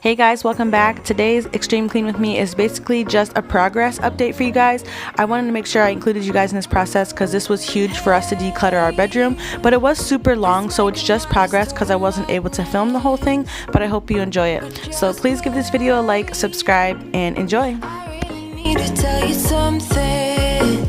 Hey guys, welcome back. Today's Extreme Clean with me is basically just a progress update for you guys. I wanted to make sure I included you guys in this process because this was huge for us to declutter our bedroom, but it was super long, so it's just progress because I wasn't able to film the whole thing, but I hope you enjoy it. So please give this video a like, subscribe, and enjoy. I really need to tell you something.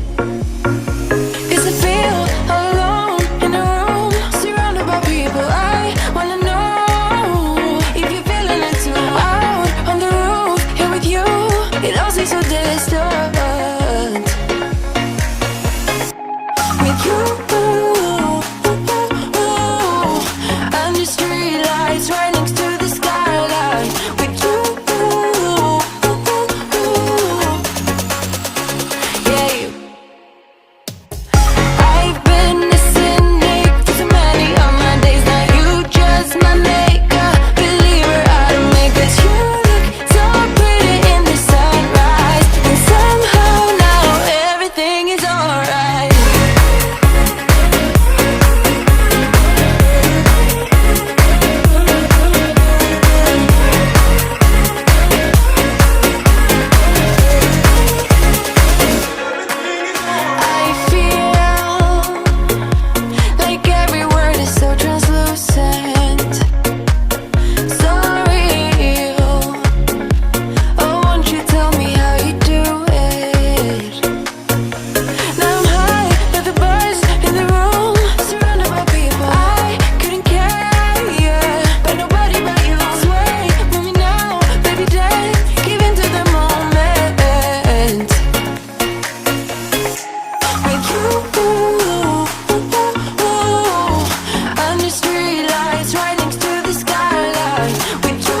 'Cause I feel alone in a room, surrounded by people. I wanna know if you're feeling it too. Out on the roof, here with you, it all seems so distant. With you, under street lights, right next to the skyline. With you, yeah, you. I've been a cynic for so many of my days. Now you just my makeup believer out of me. 'Cause you look so pretty in the sunrise, and somehow now everything is alright. I feel like every word is so translucent, so real. Oh, won't you tell me how you do it? Now I'm high, like the buzz in the room, surrounded by people. I couldn't care, yeah, but nobody but you. Sway, move me now, baby, dance, give in to the moment. With you, under street lights, right next to the skyline. With you,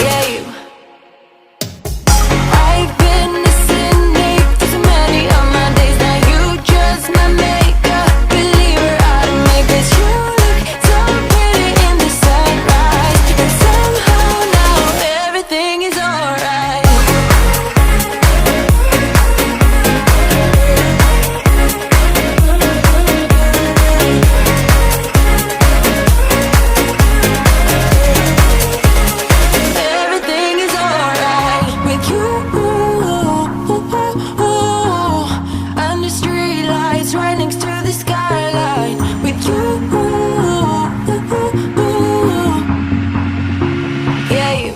yeah, you. I've been a cynic for so many of my days. Now you just my makeup believer out of me. 'Cause you look so pretty in the sunrise, and somehow now everything is alright. Everything is alright with you. Under street lights, right next to the skyline. With you, yeah, you.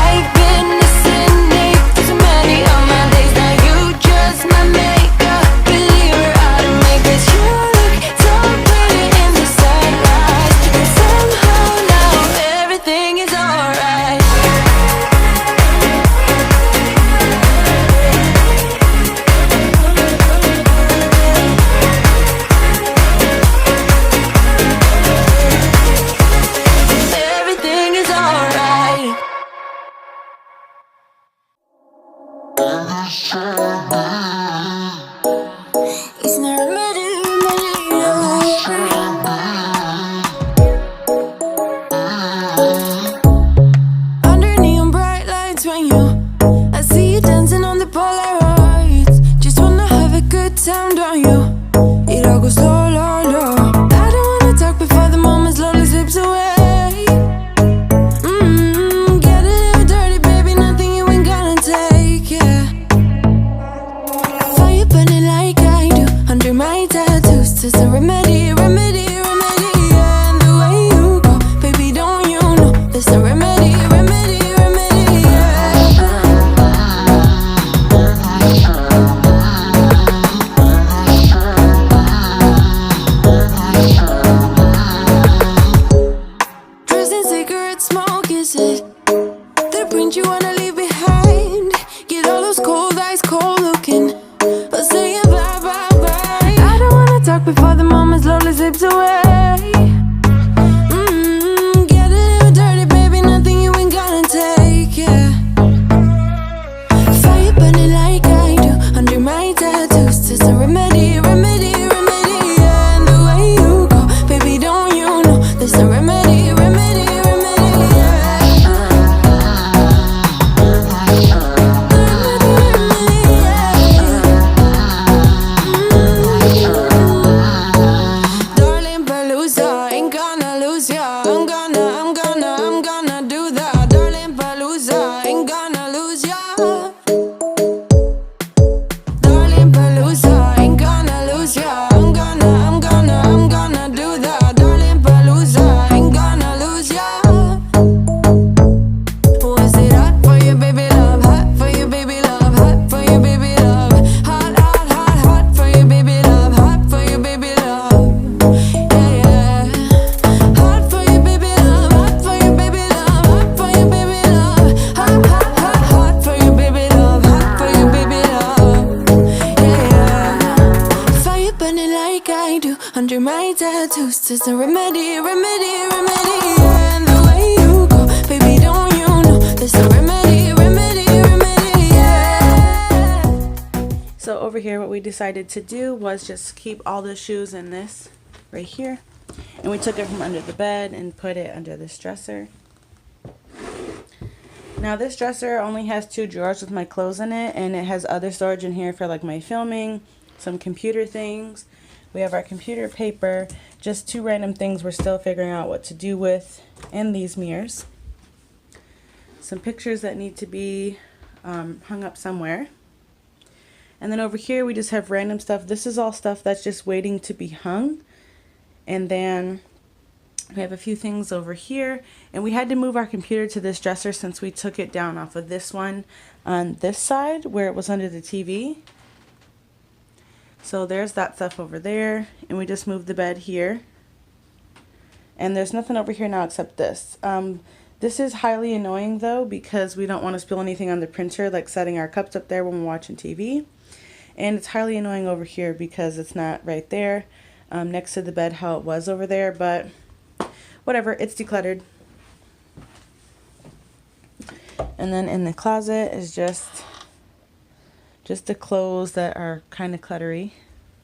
I've been a cynic for so many of my days. Now you just my makeup believer out of me. 'Cause you look so pretty in the sunrise, and somehow now everything is alright. Everything is alright. It's not a matter. Under neon bright lights when I see you dancing on the Polaroids. Just wanna have a good time, don't you? It all goes low, low, low. I don't wanna talk before the moment slowly slips away. Get a little dirty, baby, nothing you ain't gonna take, yeah. Fire burning like I do under my tattoos. There's a remedy, remedy, remedy, yeah. And the way you go, baby, don't you know? There's a remedy, remedy, remedy, yeah. many tattoos, just a remedy, remedy, remedy. Yeah, and the way you go, baby, don't you know? There's a remedy, remedy, remedy. Yeah. So over here, what we decided to do was just keep all the shoes in this right here. And we took it from under the bed and put it under this dresser. Now this dresser only has 2 drawers with my clothes in it, and it has other storage in here for like my filming, some computer things. We have our computer paper, just 2 random things we're still figuring out what to do with, and these mirrors. Some pictures that need to be hung up somewhere. And then over here we just have random stuff. This is all stuff that's just waiting to be hung. And then we have a few things over here, and we had to move our computer to this dresser since we took it down off of this one on this side where it was under the TV. So there's that stuff over there, and we just moved the bed here. And there's nothing over here now except this. This is highly annoying though, because we don't want to spill anything on the printer, like setting our cups up there when we're watching TV. And it's highly annoying over here because it's not right there next to the bed how it was over there, but whatever, it's decluttered. And then in the closet is just the clothes that are kind of cluttery,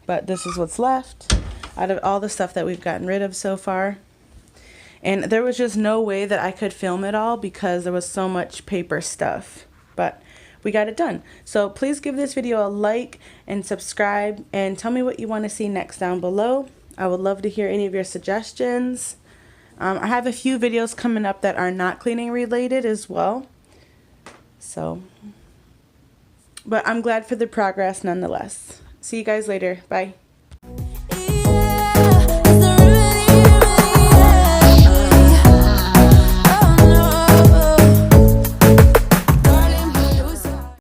but this is what's left out of all the stuff that we've gotten rid of so far. And there was just no way that I could film it all because there was so much paper stuff, but we got it done. So please give this video a like and subscribe, and tell me what you want to see next down below. I would love to hear any of your suggestions. I have a few videos coming up that are not cleaning related as well. So, but I'm glad for the progress nonetheless. See you guys later. Bye.